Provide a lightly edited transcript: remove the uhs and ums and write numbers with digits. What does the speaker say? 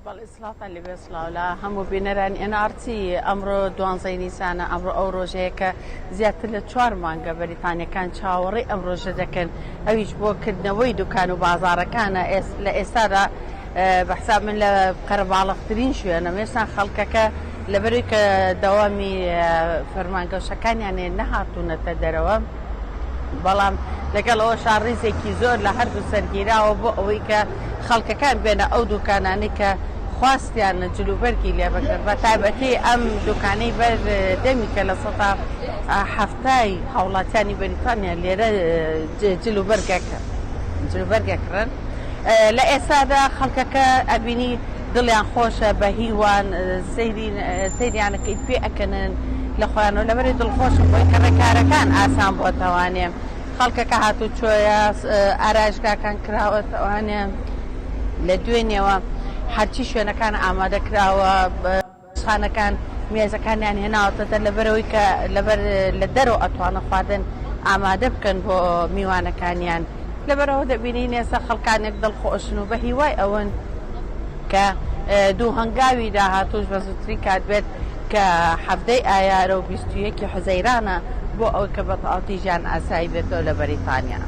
بەڵێسڵاتە لەبێ سڵاو لە هەموو بینەرانی NRT ئەمڕۆ 12 نیسانە ئەمڕۆ ئەو ڕۆژەیە کە زیاتر لە 4 مانگە بەریتانیەکان چاوەڕێی ئەم ڕۆژە دەکەن ئەویش بۆ کردنەوەی دوکان و بازارەکانە لە ئێستادا بەحساب من لە قەرەباڵغترین شوێنە مێستا خەڵکەکە لەبەروی کە دەوامی فەرمانگەوشەکانیانێ نەهاتوونەتە دەرەوە بەڵام لەگەڵەوە شاڕیزێکی زۆر لە هەردوو سەرگیراوە بۆ ئەوەی کە خەڵکەکان بێنە ئەو دوکانانی کە خواستیانە جلوبەرگی لێ بکرد بە تایبەتی ئەم دوکانەی بەردەمی کە لە سەدا هەفتای هاوڵاتیانی بەریتانیا لێرە جلوبەرگەکڕن لە ئێستادا خەڵکەکە ئەبینی دڵیان خۆشە بە هیوان سەیریانەکەی پێ ئەکەنن لە خۆیانەوە لەبەری دڵخۆشم بۆی کە ڕێکارەکان ئاسان بۆ تەوانێ خەڵکەکە هاتوو چۆیە ئارایشگاکان کراوە تەوانێ لە دوێنێەوە هەرچی شوێنەکان ئامادە کراوە خانەکان مێزەکانیان هێناوەتە لەبەرەوەی کە لە دەرەوە ئەتوانە خواردن ئامادە بکەن بۆ میوانەکانیان لەبەرەوە دەبینی ئێستا خەڵکانێک دڵخۆشن و بە هیوای ئەوەن کە دوو هەنگاوی داهاتوش بە زووتری کات بێت کە هەفتەی ئایارە و 21 حوزەیرانە بۆ ئەو کە بەتەواوەتی ژیان ئاسایی بێتەوە لە بەریتانیا.